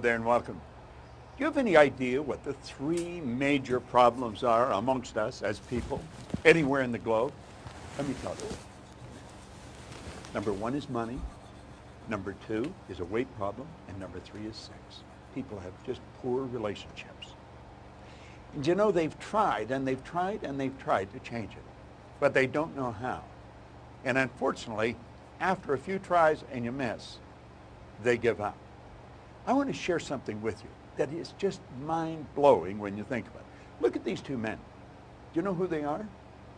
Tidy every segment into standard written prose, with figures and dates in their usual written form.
There and welcome. Do you have any idea what the three major problems are amongst us as people anywhere in the globe? Let me tell you. Number one is money. Number two is a weight problem. And number three is sex. People have just poor relationships. And you know, they've tried and they've tried and they've tried to change it, but they don't know how. And unfortunately, after a few tries and you miss, they give up. I want to share something with you that is just mind-blowing when you think about it. Look at these two men. Do you know who they are?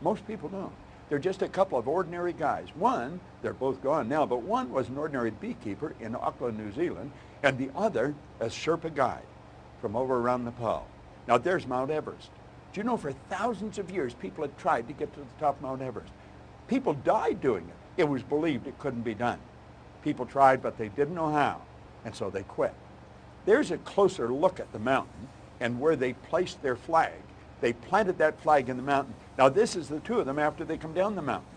Most people don't. They're just a couple of ordinary guys. One, they're both gone now, but one was an ordinary beekeeper in Auckland, New Zealand, and the other a Sherpa guide from over around Nepal. Now there's Mount Everest. Do you know for thousands of years people had tried to get to the top of Mount Everest? People died doing it. It was believed it couldn't be done. People tried, but they didn't know how, and so they quit. There's a closer look at the mountain and where they placed their flag. They planted that flag in the mountain. Now this is the two of them after they come down the mountain.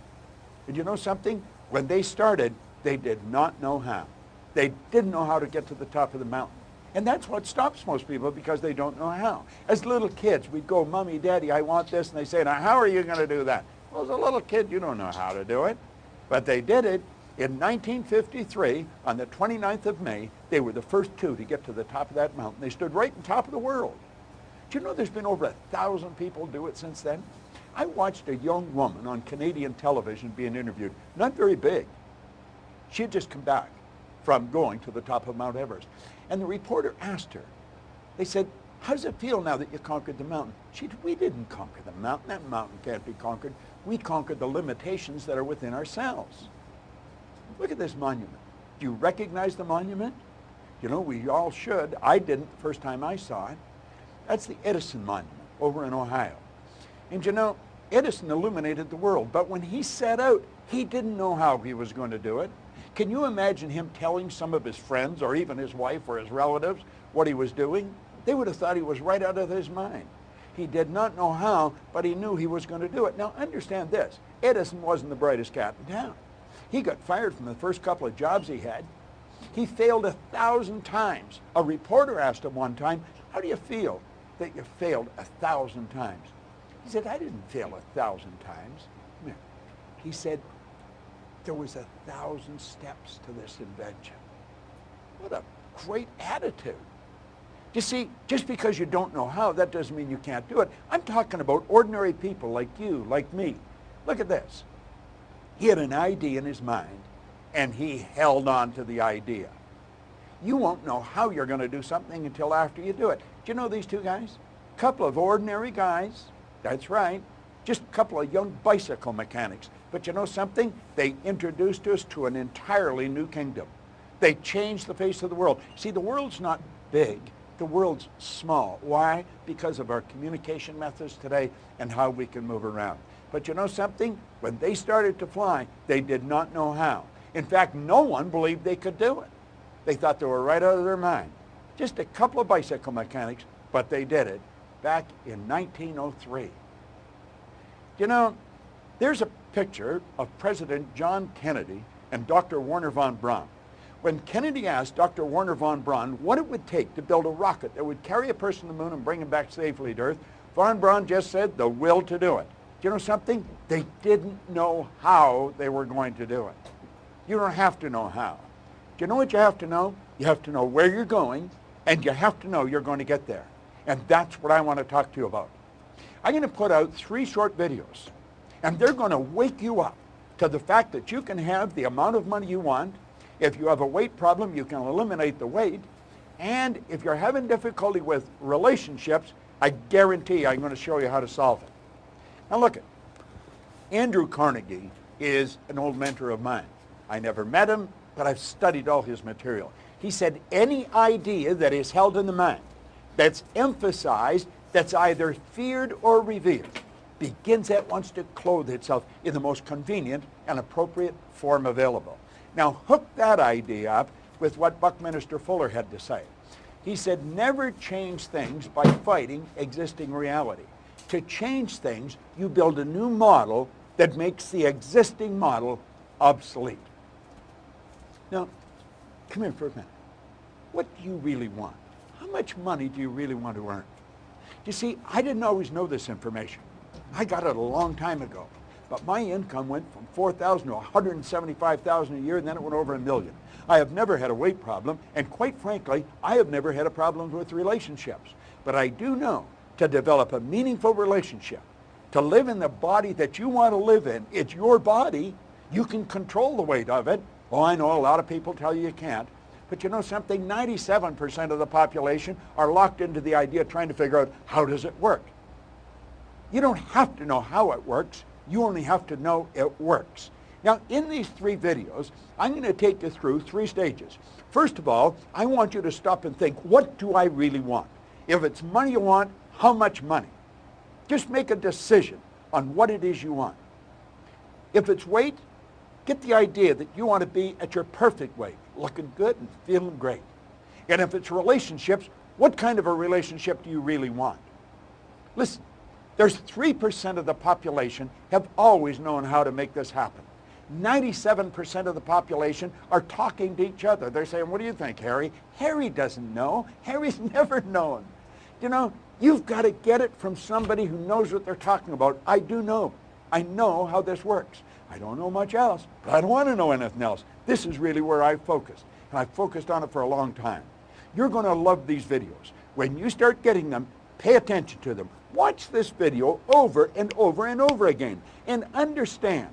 And you know something? When they started, they did not know how. They didn't know how to get to the top of the mountain. And that's what stops most people, because they don't know how. As little kids, we'd go, Mommy, Daddy, I want this. And they say, now how are you going to do that? Well, as a little kid, you don't know how to do it. But they did it. In 1953, on the 29th of May, they were the first two to get to the top of that mountain. They stood right on top of the world. Do you know there's been over 1,000 people do it since then? I watched a young woman on Canadian television being interviewed, not very big. She had just come back from going to the top of Mount Everest. And the reporter asked her, they said, how does it feel now that you conquered the mountain? She said, we didn't conquer the mountain. That mountain can't be conquered. We conquered the limitations that are within ourselves. Look at this monument. Do you recognize the monument? You know, we all should. I didn't the first time I saw it. That's the Edison Monument over in Ohio. And you know, Edison illuminated the world, but when he set out, he didn't know how he was going to do it. Can you imagine him telling some of his friends or even his wife or his relatives what he was doing? They would have thought he was right out of his mind. He did not know how, but he knew he was going to do it. Now understand this, Edison wasn't the brightest cat in town. He got fired from the first couple of jobs he had. He failed 1,000 times. A reporter asked him one time, how do you feel that you failed 1,000 times? He said, I didn't fail 1,000 times. He said, there was 1,000 steps to this invention. What a great attitude. You see, just because you don't know how, that doesn't mean you can't do it. I'm talking about ordinary people like you, like me. Look at this. He had an idea in his mind, and he held on to the idea. You won't know how you're going to do something until after you do it. Do you know these two guys? A couple of ordinary guys. That's right. Just a couple of young bicycle mechanics. But you know something? They introduced us to an entirely new kingdom. They changed the face of the world. See, the world's not big. The world's small. Why? Because of our communication methods today and how we can move around. But you know something? When they started to fly, they did not know how. In fact, no one believed they could do it. They thought they were right out of their mind. Just a couple of bicycle mechanics, but they did it back in 1903. You know, there's a picture of President John Kennedy and Dr. Wernher von Braun. When Kennedy asked Dr. Wernher von Braun what it would take to build a rocket that would carry a person to the moon and bring him back safely to Earth, von Braun just said the will to do it. Do you know something? They didn't know how they were going to do it. You don't have to know how. Do you know what you have to know? You have to know where you're going, and you have to know you're going to get there. And that's what I want to talk to you about. I'm going to put out 3 short videos, and they're going to wake you up to the fact that you can have the amount of money you want. If you have a weight problem, you can eliminate the weight. And if you're having difficulty with relationships, I guarantee I'm going to show you how to solve it. Now look, Andrew Carnegie is an old mentor of mine. I never met him, but I've studied all his material. He said any idea that is held in the mind, that's emphasized, that's either feared or revered, begins at once to clothe itself in the most convenient and appropriate form available. Now hook that idea up with what Buckminster Fuller had to say. He said, never change things by fighting existing reality. To change things, you build a new model that makes the existing model obsolete. Now, come here for a minute. What do you really want? How much money do you really want to earn? You see, I didn't always know this information. I got it a long time ago. But my income went from $4,000 to $175,000 a year, and then it went over $1 million. I have never had a weight problem, and quite frankly, I have never had a problem with relationships. But I do know to develop a meaningful relationship, to live in the body that you want to live in, it's your body. You can control the weight of it. Oh, I know a lot of people tell you can't. But you know something? 97% of the population are locked into the idea of trying to figure out, how does it work? You don't have to know how it works. You only have to know it works. Now, in these 3 videos, I'm going to take you through 3 stages. First of all, I want you to stop and think, what do I really want? If it's money you want, how much money? Just make a decision on what it is you want. If it's weight, get the idea that you want to be at your perfect weight, looking good and feeling great. And if it's relationships, what kind of a relationship do you really want? Listen, there's 3% of the population have always known how to make this happen. 97% of the population are talking to each other. They're saying, what do you think, Harry? Harry doesn't know. Harry's never known. You know, you've got to get it from somebody who knows what they're talking about. I do know. I know how this works. I don't know much else, but I don't want to know anything else. This is really where I focus, and I've focused on it for a long time. You're going to love these videos. When you start getting them, pay attention to them. Watch this video over and over and over again and understand.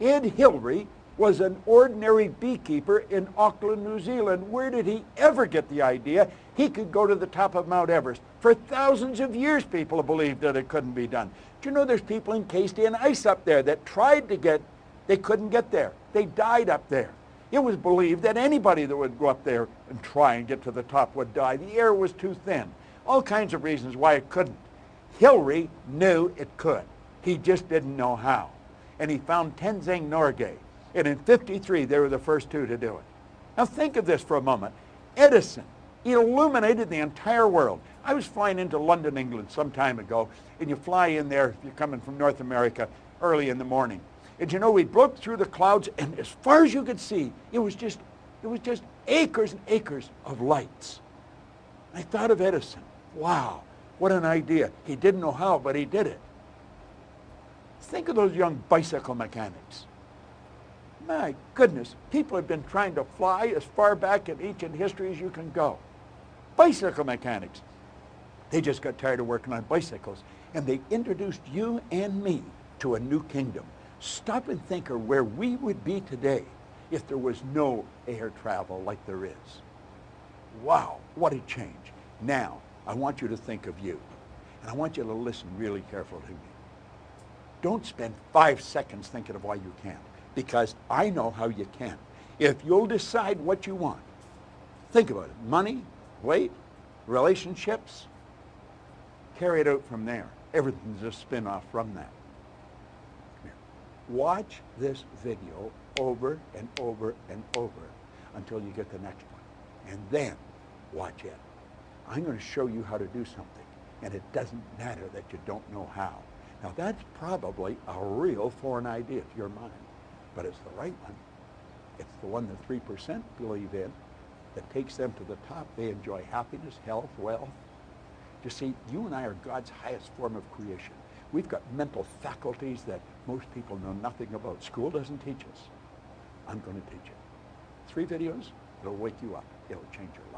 Ed Hillary was an ordinary beekeeper in Auckland, New Zealand. Where did he ever get the idea he could go to the top of Mount Everest? For thousands of years, people have believed that it couldn't be done. Do you know there's people encased in ice up there that tried to get, they couldn't get there. They died up there. It was believed that anybody that would go up there and try and get to the top would die. The air was too thin. All kinds of reasons why it couldn't. Hillary knew it could. He just didn't know how. And he found Tenzing Norgay. And in '53, they were the first 2 to do it. Now think of this for a moment. Edison illuminated the entire world. I was flying into London, England some time ago, and you fly in there if you're coming from North America early in the morning. And you know, we broke through the clouds, and as far as you could see, it was just acres and acres of lights. I thought of Edison. Wow, what an idea. He didn't know how, but he did it. Think of those young bicycle mechanics. My goodness, people have been trying to fly as far back in ancient history as you can go. Bicycle mechanics. They just got tired of working on bicycles, and they introduced you and me to a new kingdom. Stop and think of where we would be today if there was no air travel like there is. Wow, what a change. Now, I want you to think of you, and I want you to listen really carefully to me. Don't spend 5 seconds thinking of why you can't, because I know how you can. If you'll decide what you want, think about it. Money, weight, relationships, carry it out from there. Everything's a spin-off from that. Come here. Watch this video over and over and over until you get the next one, and then watch it. I'm going to show you how to do something, and it doesn't matter that you don't know how. Now that's probably a real foreign idea to your mind, but it's the right one. It's the one that 3% believe in that takes them to the top. They enjoy happiness, health, wealth. You see, you and I are God's highest form of creation. We've got mental faculties that most people know nothing about. School doesn't teach us. I'm going to teach you. 3 videos, it'll wake you up. It'll change your life.